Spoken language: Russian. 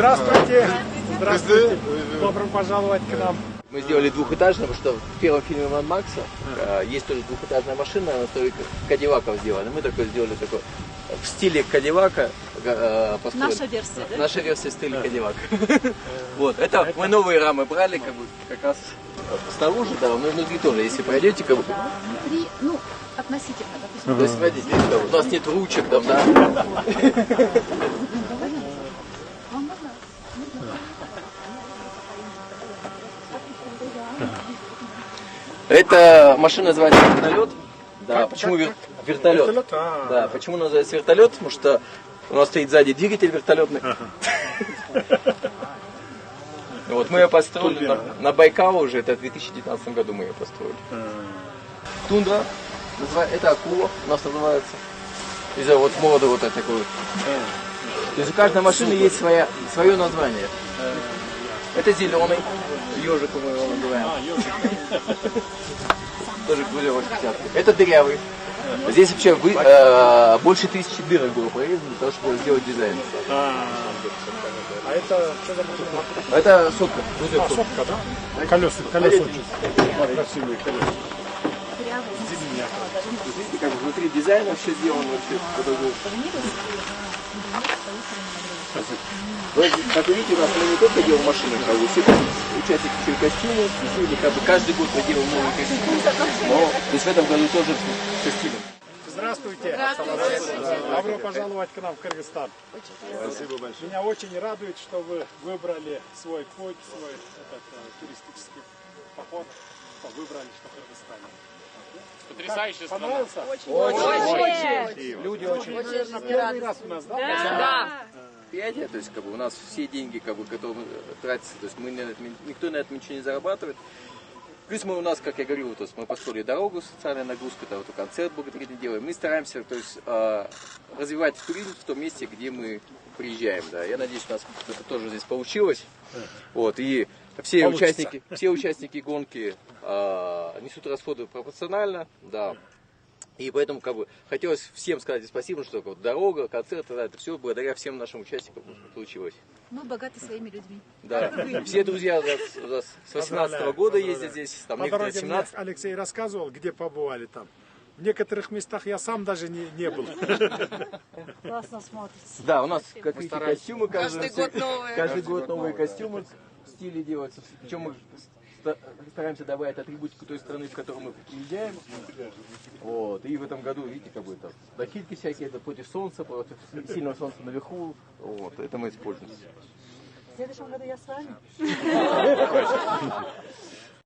Здравствуйте. Здравствуйте. Добро пожаловать к нам. Мы сделали двухэтажную, потому что в первом фильме Мад Макса есть тоже двухэтажная машина, она только Кадиллаков сделана. Мы такой сделали такой в стиле Кадиллака. Наша версия, да? Наша версия в стиле Кадиллака. Вот, это мы новые рамы брали, как раз снаружи, да, но внутри тоже, если пройдете, как бы. Внутри, ну, относительно, допустим. То есть, смотрите, у нас нет ручек там, да. Эта машина называется вертолет. Да, почему вертолет? Да, почему называется вертолет? Потому что у нас стоит сзади двигатель вертолетный. Вот мы ее построили на Байкал уже, это в 2019 году мы ее построили. Тундра, это акула у нас называется. Из-за вот моды вот такой вот. То есть у каждой машины есть свое название. Это зеленый, ежик мы его называем. Тоже были очень часто. Это дырявый. Здесь вообще больше 1000 дырок было прорезано для того, чтобы сделать дизайн. А это что за машина? Это сотка. Сотка, да? Колеса очень красивые колеса. Видите, как внутри дизайна все сделано вообще. Как вы видите, у нас мы не только делаем машины, как бы все участники еще и костюмы, и как бы каждый год мы делаем новый костюм, но то есть в этом году тоже с костюмом. Здравствуйте. Добро пожаловать к нам в Кыргызстан. Спасибо большое. Меня очень радует, что вы выбрали свой путь, свой туристический поход, выбрали, что в Кыргызстане. Потрясающая страна. Понравился? Очень. Люди очень. Первый раз у нас, да? Да. Предприятие, то есть как бы у нас все деньги, как бы, которые тратятся, то есть никто на этом ничего не зарабатывает. Плюс мы у нас, как я говорил, то есть мы построили дорогу, социальная нагрузка, это вот концерт благотворительный делаем. Мы стараемся, то есть, развивать туризм в том месте, где мы приезжаем. Да. Я надеюсь, у нас это тоже здесь получилось. Вот, и все участники гонки несут расходы пропорционально, да. И поэтому как бы хотелось всем сказать спасибо, что вот, дорога, концерт, это все благодаря всем нашим участникам получилось. Мы богаты своими людьми. Да. Все друзья у нас с 18-го года ездят здесь, там По некоторые дороге 17. Алексей рассказывал, где побывали там. В некоторых местах я сам даже не был. Классно смотрится. Да, у нас как видите, костюмы Каждый год новые. Каждый год новые костюмы в стиле делаются. Причем мы стараемся добавить атрибутику той страны, в которую мы приезжаем. Вот. И в этом году, видите, как бы там накидки всякие, это против солнца, против сильного солнца наверху. Вот. Это мы используем. В следующем году я с вами.